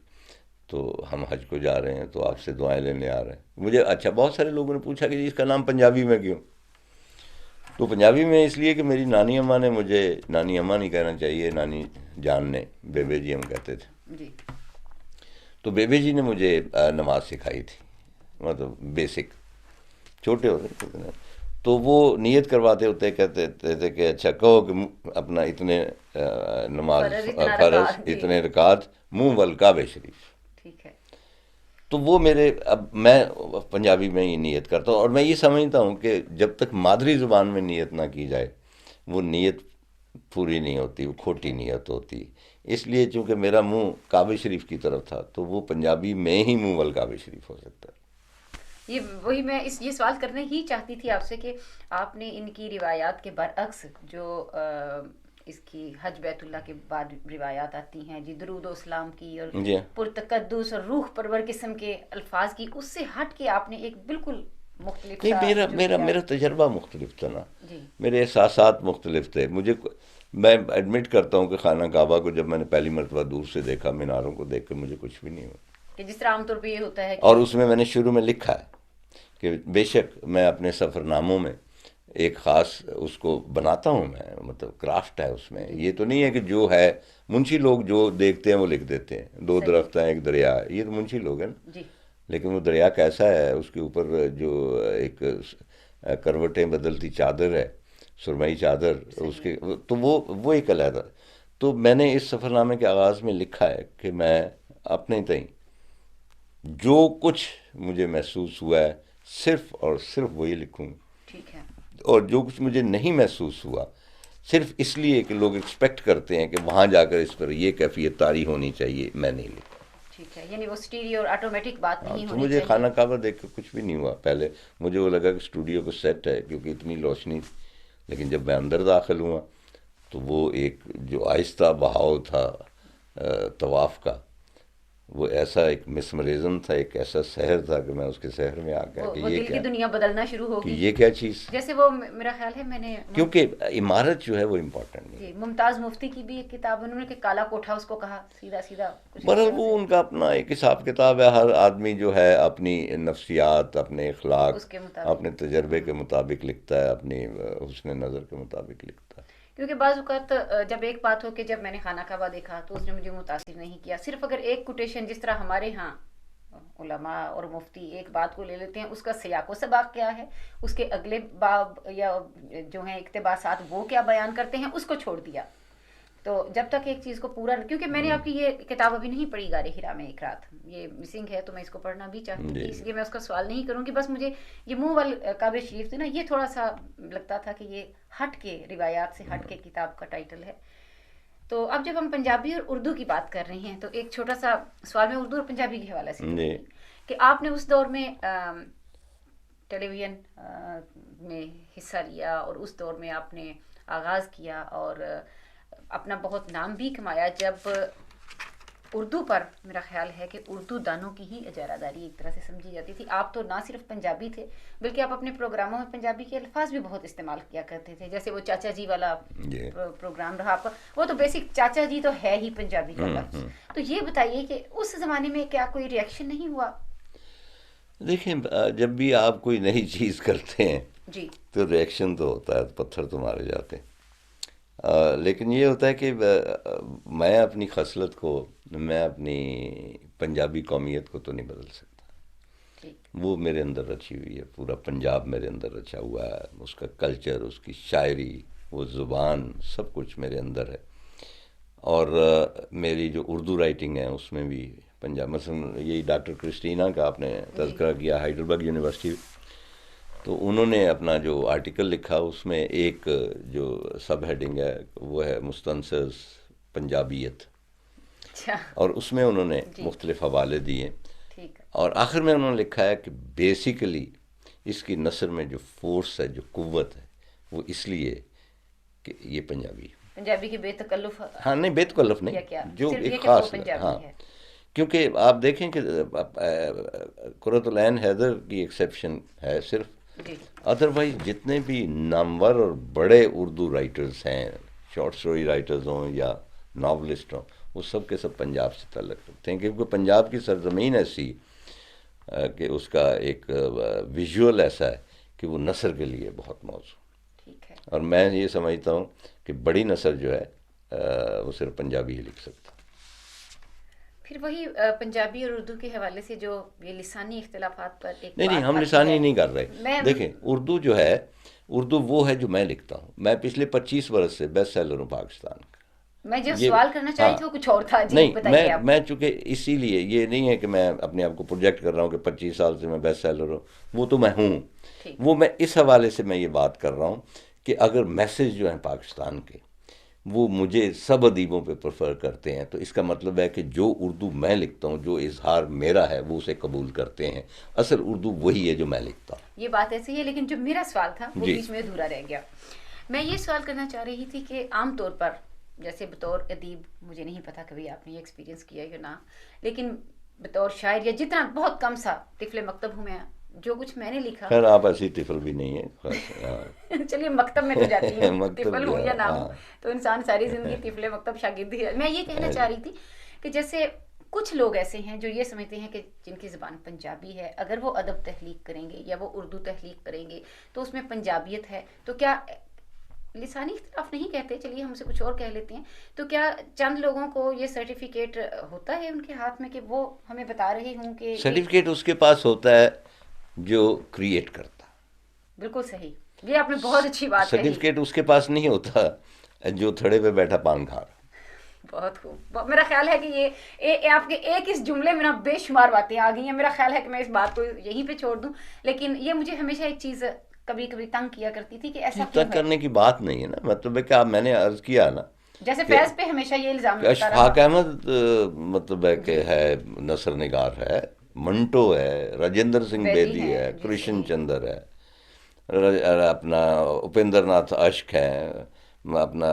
Speaker 1: تو ہم حج کو جا رہے ہیں تو آپ سے دعائیں لینے آ رہے ہیں. مجھے اچھا بہت سارے لوگوں نے پوچھا کہ جی اس کا نام پنجابی میں کیوں؟ تو پنجابی میں اس لیے کہ میری نانی اماں نے مجھے، نانی اماں نہیں کہنا چاہیے، نانی جان نے، بیبے جی ہم کہتے تھے، تو بیبے جی نے مجھے نماز سکھائی تھی، مطلب بیسک، چھوٹے ہوتے تھے. تو وہ نیت کرواتے ہوتے، کہتے تھے کہ اچھا کہو کہ اپنا اتنے نماز فرض، اتنے رکعت منہ والکعبہ شریف.
Speaker 2: ٹھیک ہے.
Speaker 1: تو وہ میرے، اب میں پنجابی میں ہی نیت کرتا ہوں. اور میں یہ سمجھتا ہوں کہ جب تک مادری زبان میں نیت نہ کی جائے وہ نیت پوری نہیں ہوتی، وہ کھوٹی نیت ہوتی. اس لیے چونکہ میرا منہ کعبہ شریف کی طرف تھا تو وہ پنجابی میں ہی منہ والکعبہ شریف ہو سکتا ہے.
Speaker 2: یہ وہی میں یہ سوال کرنے ہی چاہتی تھی آپ سے کہ آپ نے ان کی روایات کے برعکس جو اس کی حج بیت اللہ کے بعد روایات آتی ہیں جی، درود و اسلام کی اور پرتقدس اور روح پرور قسم کے الفاظ کی، اس سے ہٹ کے آپ نے ایک بالکل مختلف
Speaker 1: نہیں، میرا تجربہ مختلف تھا نا، میرے احساسات مختلف تھے. میں ایڈمٹ کرتا ہوں کہ خانہ کعبہ کو جب میں نے پہلی مرتبہ دور سے دیکھا، میناروں کو دیکھ کے مجھے کچھ بھی نہیں ہوا،
Speaker 2: کہ جس طرح عام طور پہ یہ ہوتا ہے.
Speaker 1: اور اس میں نے شروع میں لکھا ہے کہ بے شک میں اپنے سفر ناموں میں ایک خاص اس کو بناتا ہوں، میں مطلب کرافٹ ہے اس میں. یہ تو نہیں ہے کہ جو ہے منشی لوگ جو دیکھتے ہیں وہ لکھ دیتے ہیں، 2 درخت ہیں، ایک دریا ہے، یہ تو منشی لوگ ہیں نا. لیکن وہ دریا کیسا ہے، اس کے اوپر جو ایک کروٹیں بدلتی چادر ہے، سرمئی چادر، اس کے تو وہ ایک علیحدہ. تو میں نے اس سفر نامے کے آغاز میں لکھا ہے کہ میں اپنے تئیں جو کچھ مجھے محسوس ہوا ہے صرف اور صرف وہی لکھوں.
Speaker 2: ٹھیک ہے. اور
Speaker 1: جو کچھ مجھے نہیں محسوس ہوا صرف اس لیے کہ لوگ ایکسپیکٹ کرتے ہیں کہ وہاں جا کر اس پر یہ کیفیت طاری ہونی چاہیے، میں نہیں لکھا.
Speaker 2: ٹھیک ہے، یعنی وہ اسٹوڈیو اور آٹومیٹک بات نہیں ہونی
Speaker 1: چاہیے. مجھے خانہ کعبہ دیکھ کے کچھ بھی نہیں ہوا. پہلے مجھے وہ لگا کہ اسٹوڈیو کو سیٹ ہے کیونکہ اتنی روشنی تھی، لیکن جب میں اندر داخل ہوا تو وہ ایک جو آہستہ بہاؤ تھا طواف کا، وہ ایسا ایک مسمریزم تھا، ایک ایسا سحر تھا کہ میں اس کے سحر میں آ گیا کہ
Speaker 2: وہ
Speaker 1: یہ
Speaker 2: دل
Speaker 1: کیا،
Speaker 2: کی دنیا بدلنا شروع
Speaker 1: کہ
Speaker 2: ہوگی.
Speaker 1: یہ کیا چیز.
Speaker 2: جیسے وہ میرا خیال ہے میں نے
Speaker 1: کیونکہ عمارت جو ہے وہ امپورٹنٹ نہیں
Speaker 2: جی
Speaker 1: ہے.
Speaker 2: ممتاز مفتی کی بھی ایک کتاب انہوں نے کہ کالا کوٹھا اس کو کہا، سیدھا سیدھا کچھ اس
Speaker 1: بہرحال
Speaker 2: طرح
Speaker 1: وہ
Speaker 2: سے
Speaker 1: ان کا اپنا ایک حساب کتاب ہے. ہر آدمی جو ہے اپنی نفسیات، اپنے اخلاق،
Speaker 2: اس کے مطابق.
Speaker 1: اپنے تجربے کے مطابق لکھتا ہے، اپنی حسن نظر کے مطابق لکھتا ہے.
Speaker 2: کیونکہ بعض اوقات جب ایک بات ہو کہ جب میں نے خانہ کعبہ دیکھا تو اس نے مجھے متاثر نہیں کیا، صرف اگر ایک کوٹیشن، جس طرح ہمارے ہاں علماء اور مفتی ایک بات کو لے لیتے ہیں، اس کا سیاق و سباق کیا ہے، اس کے اگلے باب یا جو ہیں اقتباسات وہ کیا بیان کرتے ہیں، اس کو چھوڑ دیا. تو جب تک ایک چیز کو پورا، کیونکہ میں نے آپ کی یہ کتاب ابھی نہیں پڑھی، غار ہرا میں ایک رات، یہ مسنگ ہے تو میں اس کو پڑھنا بھی چاہتی تھی، اس لیے میں اس کا سوال نہیں کروں گی. بس مجھے یہ منہ کعبہ شریف تھی نا، یہ تھوڑا سا لگتا تھا کہ یہ ہٹ کے روایات سے ہٹ کے کتاب کا ٹائٹل ہے. تو اب جب ہم پنجابی اور اردو کی بات کر رہے ہیں تو ایک چھوٹا سا سوال میں اردو اور پنجابی کے حوالے سے کروں گی کہ آپ نے اس دور میں ٹیلی ویژن میں حصہ لیا اور اس دور میں آپ نے آغاز کیا اور اپنا بہت نام بھی کمایا. جب اردو پر میرا خیال ہے کہ اردو دانوں کی ہی اجارہ داری ایک طرح سے سمجھی جاتی تھی. آپ تو نہ صرف پنجابی تھے بلکہ آپ اپنے پروگراموں میں پنجابی کے الفاظ بھی بہت استعمال کیا کرتے تھے، جیسے وہ چاچا جی والا پروگرام رہا آپ کا، وہ تو بیسک چاچا جی تو ہے ہی پنجابی کا لفظ. تو یہ بتائیے کہ اس زمانے میں کیا کوئی ریئیکشن نہیں ہوا؟
Speaker 1: دیکھیں، جب بھی آپ کوئی نئی چیز کرتے ہیں
Speaker 2: جی
Speaker 1: تو ریئیکشن تو ہوتا ہے، پتھر تو مارے جاتے ہیں. لیکن یہ ہوتا ہے کہ میں اپنی خصلت کو، میں اپنی پنجابی قومیت کو تو نہیں بدل سکتا. وہ میرے اندر رچی ہوئی ہے، پورا پنجاب میرے اندر رچا ہوا ہے، اس کا کلچر، اس کی شاعری، وہ زبان، سب کچھ میرے اندر ہے. اور میری جو اردو رائٹنگ ہے اس میں بھی پنجاب، مثلا یہی ڈاکٹر کرسٹینا کا آپ نے تذکرہ کیا، ہائیڈلبرگ یونیورسٹی، تو انہوں نے اپنا جو آرٹیکل لکھا اس میں ایک جو سب ہیڈنگ ہے وہ ہے مستنصر پنجابیت، اور اس میں انہوں نے مختلف حوالے دیے، اور آخر میں انہوں نے لکھا ہے کہ بیسیکلی اس کی نثر میں جو فورس ہے، جو قوت ہے، وہ اس لیے کہ یہ
Speaker 2: پنجابی کی بے تکلف،
Speaker 1: ہاں نہیں بے تکلف نہیں، جو ایک خاص، ہاں، کیونکہ آپ دیکھیں کہ قرۃ العین حیدر کی ایکسیپشن ہے صرف، ادروائز جتنے بھی نامور اور بڑے اردو رائٹرز ہیں، شارٹ سٹوری رائٹرز ہوں یا ناولسٹ ہوں، وہ سب کے سب پنجاب سے تعلق رکھتے ہیں، کیونکہ پنجاب کی سرزمین ایسی کہ اس کا ایک ویژول ایسا ہے کہ وہ نثر کے لیے بہت موزوں. اور میں یہ سمجھتا ہوں کہ بڑی نثر جو ہے وہ صرف پنجابی ہی لکھ سکتا.
Speaker 2: پھر وہی پنجابی اور اردو کے حوالے سے جو یہ لسانی اختلافات پر ایک
Speaker 1: نہیں ہم لسانی نہیں کر رہے. دیکھیں اردو جو ہے، اردو وہ ہے جو میں لکھتا ہوں. میں پچھلے 25 برس سے بیسٹ سیلر ہوں پاکستان کا.
Speaker 2: میں جو سوال کرنا چاہی تھی وہ کچھ اور تھا.
Speaker 1: نہیں میں چونکہ اسی لیے یہ نہیں ہے کہ میں اپنے آپ کو پروجیکٹ کر رہا ہوں کہ 25 سال سے میں بیسٹ سیلر ہوں، وہ تو میں ہوں. وہ میں اس حوالے سے میں یہ بات کر رہا ہوں کہ اگر میسج جو ہیں پاکستان کے وہ مجھے سب ادیبوں پہ پریفر کرتے ہیں، تو اس کا مطلب ہے کہ جو اردو میں لکھتا ہوں، جو اظہار میرا ہے، وہ اسے قبول کرتے ہیں. اصل اردو وہی ہے جو میں لکھتا ہوں.
Speaker 2: یہ بات ایسی ہے، لیکن جو میرا سوال تھا وہ بیچ میں ادھورا رہ گیا. میں یہ سوال کرنا چاہ رہی تھی کہ عام طور پر جیسے بطور ادیب، مجھے نہیں پتا کبھی آپ نے یہ ایکسپیرینس کیا یا نہ، لیکن بطور شاعر یا جتنا بہت کم سا طفل مکتب ہوں میں، جو کچھ میں نے لکھا،
Speaker 1: خیر آپ ایسی طفل بھی نہیں ہیں،
Speaker 2: چلیے مکتب میں تو جاتی ہوں، طفل ہوں یا نہ ہوں تو انسان ساری زندگی طفل مکتب شاگردی ہے. میں یہ کہنا چاہ رہی تھی کہ جیسے کچھ لوگ ایسے ہیں جو یہ سمجھتے ہیں کہ جن کی زبان پنجابی ہے، اگر وہ ادب تخلیق کریں گے یا وہ اردو تخلیق کریں گے تو اس میں پنجابیت ہے. تو کیا لسانی اختلاف نہیں کہتے، چلیے ہم سے کچھ اور کہہ لیتے ہیں، تو کیا چند لوگوں کو یہ سرٹیفکیٹ ہوتا ہے ان کے ہاتھ میں کہ وہ ہمیں بتا رہے ہوں کہ
Speaker 1: سرٹیفکیٹ اس کے پاس ہوتا ہے جو کریٹ کرتا.
Speaker 2: بالکل صحیح، یہ آپ نے بہت اچھی بات کہی.
Speaker 1: سرٹیفکیٹ اس کے پاس نہیں ہوتا جو تھڑے پہ بیٹھا پان کھا رہا.
Speaker 2: بہت خوب. میرا خیال ہے کہ یہ آپ کے ایک اس جملے میں نا بے شمار باتیں آ گئی ہیں. میرا خیال ہے کہ میں اس بات کو یہیں پہ چھوڑ دوں، لیکن یہ مجھے ہمیشہ ایک چیز کبھی کبھی تنگ کیا کرتی تھی کہ ایسا کیوں ہے.
Speaker 1: تنگ کرنے کی بات نہیں ہے نا، مطلب ہے کہ آپ، میں نے عرض کیا نا،
Speaker 2: جیسے فیض پہ ہمیشہ یہ الزام
Speaker 1: کہ اشفاق احمد مطلب ہے کہ ہے نثر نگار ہے، منٹو ہے، راجندر سنگھ بیدی ہے، کرشن چندر ہے، اپنا اپیندر ناتھ اشک ہیں، اپنا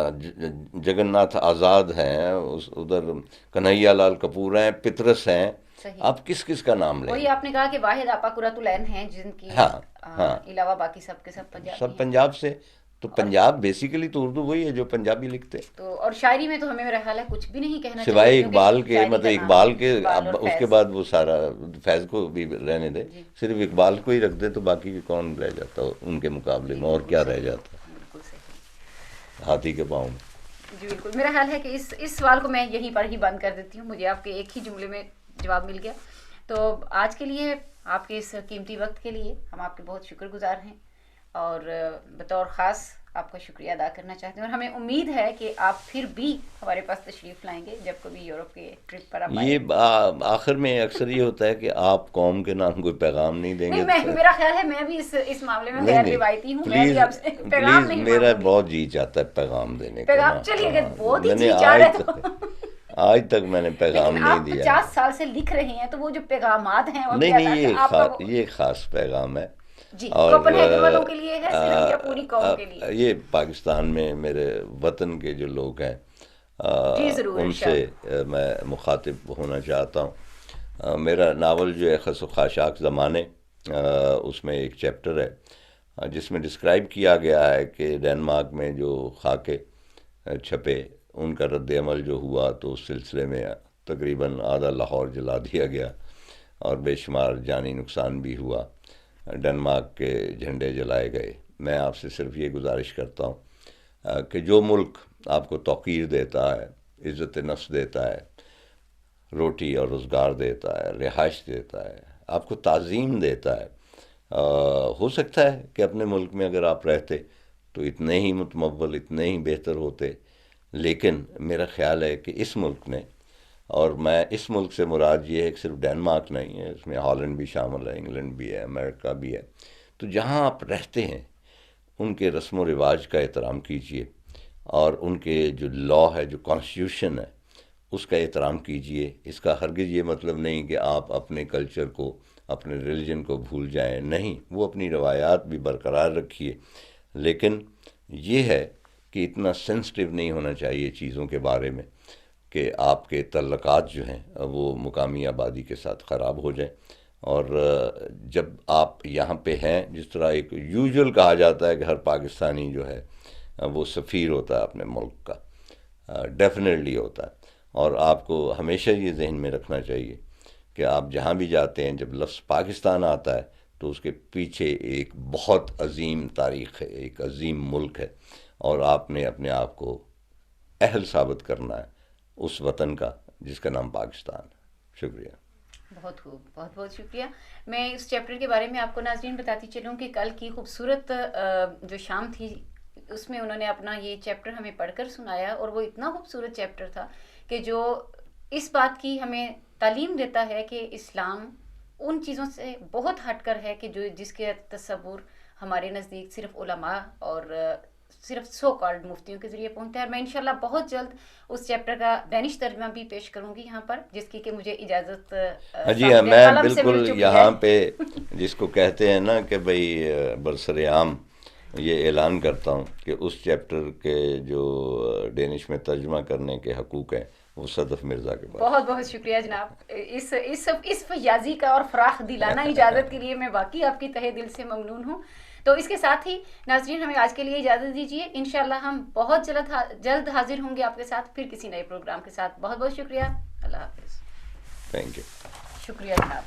Speaker 1: جگن ناتھ آزاد ہیں، ادھر کنہیا لال کپور ہیں، پترس ہیں،
Speaker 2: صحیح،
Speaker 1: آپ کس کس کا نام لیں؟
Speaker 2: وہی آپ نے کہا کہ واحد آپا قرۃ العین ہیں جن کی
Speaker 1: ہاں ہاں،
Speaker 2: علاوہ باقی سب کے سب پنجابی
Speaker 1: سب
Speaker 2: ہیں.
Speaker 1: پنجاب سے. تو
Speaker 2: اور
Speaker 1: پنجاب بیسیکلی تو اردو وہی ہے جو پنجابی لکھتے ہیں.
Speaker 2: تو اور شاعری میں تو ہمیں میرا خیال ہے کچھ بھی نہیں کہنا چاہیے
Speaker 1: سوائے
Speaker 2: کیونکہ
Speaker 1: اقبال کے،
Speaker 2: شاعری
Speaker 1: مطلب
Speaker 2: کا نام
Speaker 1: اقبال کے،
Speaker 2: اقبال
Speaker 1: اب
Speaker 2: اور
Speaker 1: اس کے
Speaker 2: فیض.
Speaker 1: بعد وہ سارا فیض کو بھی رہنے دے،
Speaker 2: جی
Speaker 1: صرف اقبال کو ہی رکھ دے تو باقی کون رہ جاتا ان کے مقابلے
Speaker 2: جی
Speaker 1: میں، اور
Speaker 2: بالکل
Speaker 1: کیا رہ
Speaker 2: صحیح،
Speaker 1: جاتا
Speaker 2: بالکل صحیح.
Speaker 1: ہاتھی کے پاؤں میں.
Speaker 2: جی بالکل، میرا خیال ہے کہ اس سوال کو میں یہیں پر ہی بند کر دیتی ہوں، مجھے آپ کے ایک ہی جملے میں جواب مل گیا. تو آج کے لیے آپ کے اس قیمتی وقت کے لیے ہم آپ کے بہت شکر گزار ہیں، اور بطور خاص آپ کا شکریہ ادا کرنا چاہتے ہیں، اور ہمیں امید ہے کہ آپ پھر بھی ہمارے پاس تشریف لائیں گے جب کبھی یورپ کے ٹرپ پر آپ آئیں.
Speaker 1: یہ آخر میں اکثر یہ ہوتا ہے کہ آپ قوم کے نام کوئی پیغام نہیں دیں
Speaker 2: نہیں،
Speaker 1: گے تو
Speaker 2: میرا خیال ہے میں بھی اس معاملے میں
Speaker 1: نہیں
Speaker 2: غیر
Speaker 1: نہیں،
Speaker 2: روایتی ہوں، میں بھی
Speaker 1: پلیز
Speaker 2: آپ سے پیغام
Speaker 1: پلیز،
Speaker 2: نہیں
Speaker 1: میرا
Speaker 2: مانگوں گی.
Speaker 1: بہت جی چاہتا ہے پیغام دینے کو نا.
Speaker 2: پیغام چلیے، اگر بہت ہی
Speaker 1: میں نے
Speaker 2: جی چاہ رہے تو
Speaker 1: آج تک میں نے پیغام
Speaker 2: لیکن
Speaker 1: نہیں
Speaker 2: آپ
Speaker 1: دیا.
Speaker 2: 50 سال سے لکھ رہے ہیں تو وہ جو پیغامات ہیں وہ
Speaker 1: نہیں
Speaker 2: بھی
Speaker 1: نہیں،
Speaker 2: ادا
Speaker 1: یہ
Speaker 2: آپ کا
Speaker 1: یہ ایک خاص پیغام ہے.
Speaker 2: جی
Speaker 1: اور
Speaker 2: کوپن ہیگن والوں کے لیے ہے صرف یا پوری قوم کے لیے؟
Speaker 1: یہ پاکستان میں میرے وطن کے جو لوگ ہیں
Speaker 2: جی ضرور،
Speaker 1: ان سے
Speaker 2: ارشاد.
Speaker 1: میں مخاطب ہونا چاہتا ہوں. میرا ناول جو ہے خس و خاشاک زمانے، اس میں ایک چیپٹر ہے جس میں ڈسکرائب کیا گیا ہے کہ ڈنمارک میں جو خاکے چھپے ان کا رد عمل جو ہوا تو اس سلسلے میں تقریباً آدھا لاہور جلا دیا گیا اور بے شمار جانی نقصان بھی ہوا. ڈنمارک کے جھنڈے جلائے گئے. میں آپ سے صرف یہ گزارش کرتا ہوں کہ جو ملک آپ کو توقیر دیتا ہے، عزت نفس دیتا ہے، روٹی اور روزگار دیتا ہے، رہائش دیتا ہے، آپ کو تعظیم دیتا ہے، ہو سکتا ہے کہ اپنے ملک میں اگر آپ رہتے تو اتنے ہی متمول، اتنے ہی بہتر ہوتے. لیکن میرا خیال ہے کہ اس ملک نے، اور میں اس ملک سے مراد یہ ہے کہ صرف ڈنمارک نہیں ہے، اس میں ہالینڈ بھی شامل ہے، انگلینڈ بھی ہے، امریکہ بھی ہے. تو جہاں آپ رہتے ہیں ان کے رسم و رواج کا احترام کیجیے، اور ان کے جو لا ہے، جو کانسٹیٹیوشن ہے، اس کا احترام کیجیے. اس کا ہرگز یہ مطلب نہیں کہ آپ اپنے کلچر کو، اپنے ریلیجن کو بھول جائیں، نہیں، وہ اپنی روایات بھی برقرار رکھیے. لیکن یہ ہے کہ اتنا سینسٹیو نہیں ہونا چاہیے چیزوں کے بارے میں کہ آپ کے تعلقات جو ہیں وہ مقامی آبادی کے ساتھ خراب ہو جائیں. اور جب آپ یہاں پہ ہیں، جس طرح ایک یوزول کہا جاتا ہے کہ ہر پاکستانی جو ہے وہ سفیر ہوتا ہے اپنے ملک کا، ڈیفینیٹلی ہوتا ہے. اور آپ کو ہمیشہ یہ ذہن میں رکھنا چاہیے کہ آپ جہاں بھی جاتے ہیں، جب لفظ پاکستان آتا ہے تو اس کے پیچھے ایک بہت عظیم تاریخ ہے، ایک عظیم ملک ہے، اور آپ نے اپنے آپ کو اہل ثابت کرنا ہے اس وطن کا جس کا نام پاکستان ہے. شکریہ.
Speaker 2: بہت خوب، بہت بہت شکریہ. میں اس چیپٹر کے بارے میں آپ کو ناظرین بتاتی چلوں کہ کل کی خوبصورت جو شام تھی اس میں انہوں نے اپنا یہ چیپٹر ہمیں پڑھ کر سنایا، اور وہ اتنا خوبصورت چیپٹر تھا کہ جو اس بات کی ہمیں تعلیم دیتا ہے کہ اسلام ان چیزوں سے بہت ہٹ کر ہے کہ جس کے تصور ہمارے نزدیک صرف علماء اور صرف سو کالڈ مفتیوں کے ذریعے پہنچتا ہے. اور میں انشاءاللہ بہت جلد اس چیپٹر کا دینش ترجمہ بھی پیش کروں گی یہاں پر، جس کی کہ مجھے اجازت
Speaker 1: ہاں جی ہاں، میں
Speaker 2: قلم سے مل
Speaker 1: بالکل
Speaker 2: چکی ہے.
Speaker 1: یہاں پہ جس کو کہتے ہیں نا کہ بھئی برسر عام یہ اعلان کرتا ہوں کہ اس چیپٹر کے جو ڈینش میں ترجمہ کرنے کے حقوق ہیں وہ صدف مرزا کے پاس.
Speaker 2: بہت بہت شکریہ جناب اس فیاضی کا اور فراخ دلانہ اجازت کے لیے. میں واقعی آپ کی تہہ دل سے ممنون ہوں. تو اس کے ساتھ ہی ناظرین ہمیں آج کے لیے اجازت دیجیے. انشاءاللہ ہم بہت جلد حاضر ہوں گے آپ کے ساتھ پھر کسی نئے پروگرام کے ساتھ. بہت بہت شکریہ. اللہ حافظ.
Speaker 1: Thank you.
Speaker 2: شکریہ جناب.